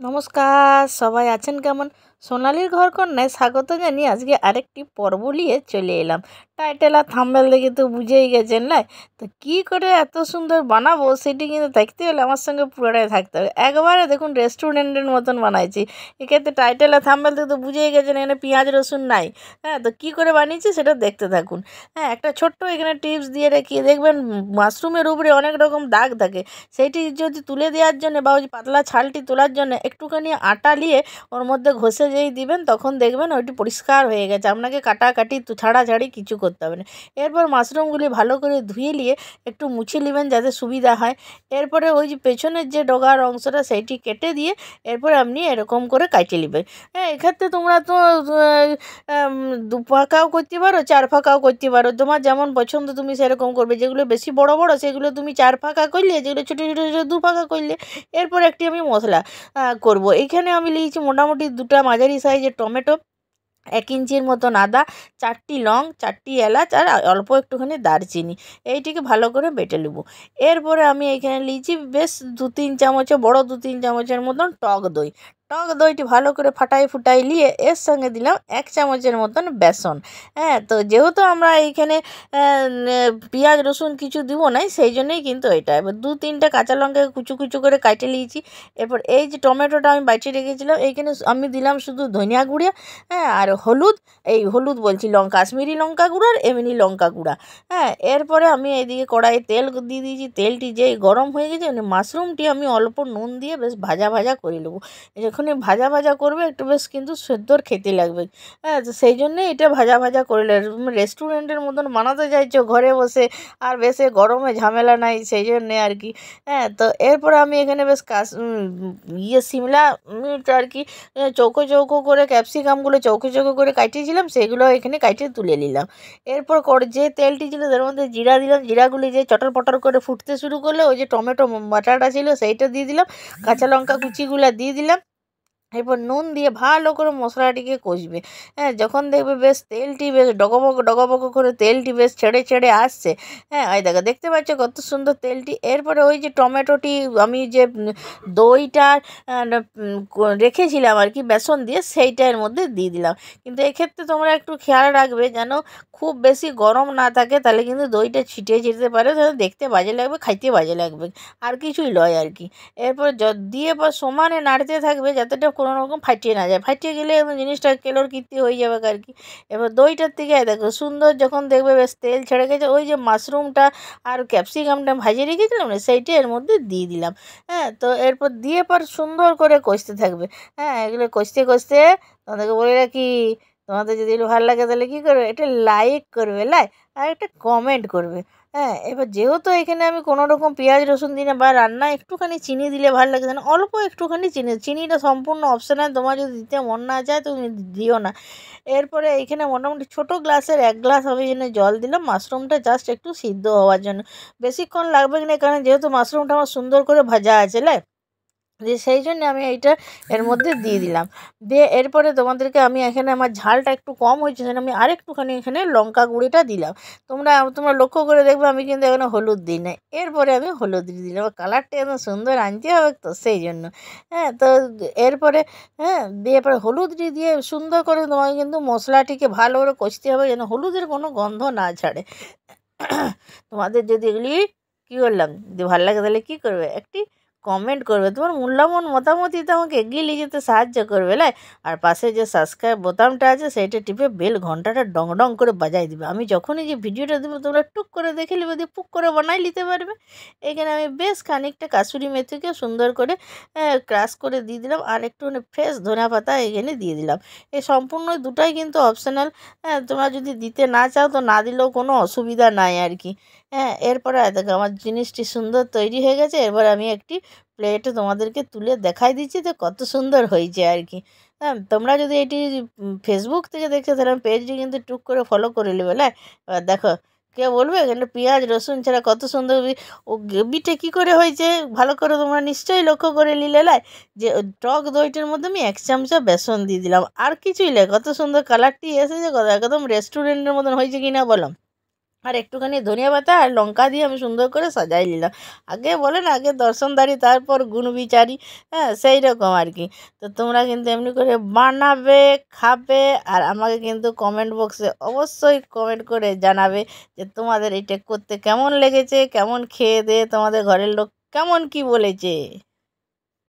নমস্কার, সবাই আছেন কেমন? সোনালির ঘর কন্যায় স্বাগত জানিয়ে আজকে আরেকটি পর্ব নিয়ে চলে এলাম। টাইটেল আর থাম্বনেল দেখে তো বুঝেই গেছেন, না? তো কী করে এত সুন্দর বানাবো সেটি কিন্তু দেখতে হলে আমার সঙ্গে পুরোটাই থাকতে হবে। একবারে দেখুন রেস্টুরেন্টের মতন বানাইছি। এক্ষেত্রে টাইটেল আর থাম্বনেল থেকে তো বুঝেই গেছেন এখানে পেঁয়াজ রসুন নাই। হ্যাঁ, তো কী করে বানিয়েছি সেটা দেখতে থাকুন। হ্যাঁ, একটা ছোট্ট এখানে টিপস দিয়ে রেখে দেখবেন মাশরুমের উপরে অনেক রকম দাগ থাকে। সেইটি যদি তুলে দেওয়ার জন্য বা ওই পাতলা ছালটি তোলার জন্য একটুখানি আটা নিয়ে ওর মধ্যে ঘষে যেই দিবেন তখন দেখবেন ওইটি পরিষ্কার হয়ে গেছে। আপনাকে কাটাকাটি ছাড়াছাড়ি কিছু করতে হবে না। এরপর মাশরুমগুলি ভালো করে ধুয়ে নিয়ে একটু মুছে নেবেন যাতে সুবিধা হয়। এরপরে ওই যে পেছনের যে ডগার অংশটা সেইটি কেটে দিয়ে এরপর আপনি এরকম করে কাটে নেবেন। হ্যাঁ, এক্ষেত্রে তোমরা তো দু ফাঁকাও করতে পারো, চার ফাঁকাও করতে পারো। তোমার যেমন পছন্দ তুমি সেরকম করবে। যেগুলো বেশি বড় বড় সেগুলো তুমি চার ফাঁকা করলে, যেগুলো ছোটো ছোটো ছোটো দু ফাঁকা করলে। এরপর একটি আমি মশলা করব। এইখানে আমি নিয়েছি মোটামুটি দুটা মাঝারি সাইজের টমেটো, 1 ইঞ্চির মতন আদা, 4টি লং, 4টি এলাচ আর অল্প একটুখানি দারচিনি। এইটিকে ভালো করে বেটে নেব। এরপরে আমি এইখানে নিয়েছি বেশ 2-3 চামচের বড় 2-3 চামচের মতন টক দই। টক দইটি ভালো করে ফুটাই নিয়ে এর সঙ্গে দিলাম 1 চামচের মতন বেসন। হ্যাঁ, তো যেহেতু আমরা এইখানে পেঁয়াজ রসুন কিছু দিব নাই, সেই জন্যই কিন্তু এটা। এবার 2-3টা কাঁচা লঙ্কা কুচু কুচু করে কাটে নিয়েছি। এরপর এই যে টমেটোটা আমি বাছিয়ে রেখেছিলাম এইখানে আমি দিলাম শুধু ধনিয়া গুঁড়া, হ্যাঁ, আর হলুদ, এই হলুদ বলছি কাশ্মীরি লঙ্কা গুঁড়ো আর এমনি লঙ্কা গুঁড়া। হ্যাঁ, এরপরে আমি এইদিকে কড়াইয়ে তেল দিয়ে দিয়েছি। তেলটি যেই গরম হয়ে গেছে মাশরুমটি আমি অল্প নুন দিয়ে বেশ ভাজা ভাজা করে নেবো। যখনই ভাজা ভাজা করবে একটু বেশ কিন্তু সুন্দর খেতে লাগবে। হ্যাঁ, তো সেই জন্যে এটা ভাজা ভাজা করে রেস্টুরেন্টের মতন বানাতে চাইছো ঘরে বসে, আর বেশি গরমে ঝামেলা নাই, সেই জন্যে আর কি। হ্যাঁ, তো এরপর আমি এখানে বেশ সিমলা মির্চ আর কি চৌকো চৌকো করে, ক্যাপসিকামগুলো চৌকো চৌকো করে কাটিয়েছিলাম সেগুলো এখানে কাটিয়ে তুলে নিলাম। এরপর যে তেলটি ছিল তার মধ্যে জিরা দিলাম। জিরাগুলি যে চটর পটর করে ফুটতে শুরু করলে ওই যে টমেটো বাটাটা ছিল সেইটা দিয়ে দিলাম। কাঁচা লঙ্কা কুচিগুলো দিয়ে দিলাম। এরপর নুন দিয়ে ভালো করে মশলাটিকে কষবে। হ্যাঁ, যখন দেখবে বেশ তেলটি বেশ ডগবগ ডগবগ করে তেলটি বেশ ছেড়ে ছেড়ে আসছে। হ্যাঁ, ওই দেখতে পাচ্ছ কত সুন্দর তেলটি। এরপরে ওই যে টমেটোটি আমি যে দইটা রেখেছিলাম আর কি বেসন দিয়ে, সেইটা এর মধ্যে দিয়ে দিলাম। কিন্তু এক্ষেত্রে তোমরা একটু খেয়াল রাখবে যেন খুব বেশি গরম না থাকে, তাহলে কিন্তু দইটা ছিটে যেতে পারে, তাহলে দেখতে বাজে লাগবে, খাইতে বাজে লাগবে, আর কিছুই নয় আর কি। এরপর দিয়ে পর সমানে নাড়তে থাকবে যাতেটা কোনো রকম ফাটিয়ে না যায়। ফাটিয়ে গেলে জিনিসটা কেলোর কীর্তি হয়ে যাবে আর কি। এবার দইটার থেকে দেখো সুন্দর যখন দেখবে বেশ তেল ছেড়ে গেছে, ওই যে মাশরুমটা আর ক্যাপসিকামটা ভাজিয়ে রেখেছিলাম না, সেইটা এর মধ্যে দিয়ে দিলাম। হ্যাঁ, তো এরপর দিয়ে পর সুন্দর করে কষতে থাকবে। হ্যাঁ, এগুলো কষতে কষতে তোমাদেরকে বলে রাখি, তোমাদের যদি একটু ভালো লাগে তাহলে কী করবে, একটা লাইক করবে, আর একটা কমেন্ট করবে। হ্যাঁ, এবার যেহেতু এখানে আমি কোনো রকম পেঁয়াজ রসুন দিই না বা রান্না একটুখানি চিনি দিলে ভালো লাগে না, অল্প একটুখানি চিনিটা সম্পূর্ণ অপশনাল, তোমার যদি দিতে মন না চায় তুমি দিও না। এরপরে এইখানে মোটামুটি ছোটো গ্লাসের 1 গ্লাস আমি জন্য জল দিলাম মাশরুমটা জাস্ট একটু সিদ্ধ হওয়ার জন্য। বেশিক্ষণ লাগবে না, কারণ যেহেতু মাশরুমটা আমার সুন্দর করে ভাজা আছে, যে সেই জন্য আমি এইটা এর মধ্যে দিয়ে দিলাম। দিয়ে এরপরে তোমাদেরকে আমি এখানে আমার ঝালটা একটু কম হয়েছে সেজন্য আমি আরেকটুখানি এখানে লঙ্কা গুঁড়িটা দিলাম। তোমরা লক্ষ্য করে দেখবে আমি কিন্তু এখানে হলুদ দিই না। এরপরে আমি হলুদ দিয়ে দিলাম, কালারটা একদম সুন্দর আনতে হবে তো সেই জন্য। হ্যাঁ, তো এরপরে দিয়ে এরপরে হলুদ দিয়ে সুন্দর করে তোমাকে কিন্তু মশলাটিকে ভালো করে কষতে হবে যেন হলুদের কোনো গন্ধ না ছাড়ে। তোমাদের যদি এগুলি কী করলাম যদি ভালো লাগে তাহলে কী করবে, একটি কমেন্ট করবে। তোমার মূল্যবান মতামতই তো আমাকে এগিয়ে নিয়ে যেতে সাহায্য করবে, আর পাশে যে সাবস্ক্রাইব বোতামটা আছে সেইটা টিপে বেল ঘন্টাটা ডং ডং করে বাজাই দিবে। আমি যখনই যে ভিডিওটা দেবো তোমরা টুক করে দেখে নেবে, দিয়ে পুক করে বানাই নিতে পারবে। এখানে আমি বেশ খানিকটা কাসুরি মেথিকে সুন্দর করে ক্রাশ করে দিয়ে দিলাম, আর একটুখানি ফ্রেশ ধনে পাতা এখানে দিয়ে দিলাম। এই সম্পূর্ণ দুটাই কিন্তু অপশনাল। হ্যাঁ, তোমরা যদি দিতে না চাও তো না দিলেও কোনো অসুবিধা নাই আর কি। হ্যাঁ, এরপরে দেখো আমার জিনিসটি সুন্দর তৈরি হয়ে গেছে। এরপর আমি একটি প্লেটে তোমাদেরকে তুলে দেখাই দিচ্ছি তো কত সুন্দর হয়েছে আর কি। হ্যাঁ, তোমরা যদি এটি ফেসবুক থেকে দেখছো তাহলে পেজটি কিন্তু টুক করে ফলো করে নেবে। এবার দেখো কে বলবে এখানে পেঁয়াজ রসুন ছাড়া কত সুন্দর ও গ্রেভিটা কী করে হয়েছে ভালো করে তোমরা নিশ্চয়ই লক্ষ্য করে নিলে, যে টক দইটার মধ্যে আমি 1 চামচা বেসন দিয়ে দিলাম, আর কিছুই কত সুন্দর কালারটি এসেছে, কত একদম রেস্টুরেন্টের মতন হয়েছে কিনা বলো। আর একটুখানি ধনিয়া পাতা আর লঙ্কা দিয়ে আমি সুন্দর করে সাজাই নিলাম। আগে বলে না, আগে দর্শনদারি তারপর গুণবিচারী, হ্যাঁ সেই রকম আর কি। তো তোমরা কিন্তু এমনি করে বানাবে, খাবে, আর আমাকে কিন্তু কমেন্ট বক্সে অবশ্যই কমেন্ট করে জানাবে যে তোমাদের এটা করতে কেমন লেগেছে, কেমন খেয়ে দিয়ে তোমাদের ঘরের লোক কেমন কি বলেছে।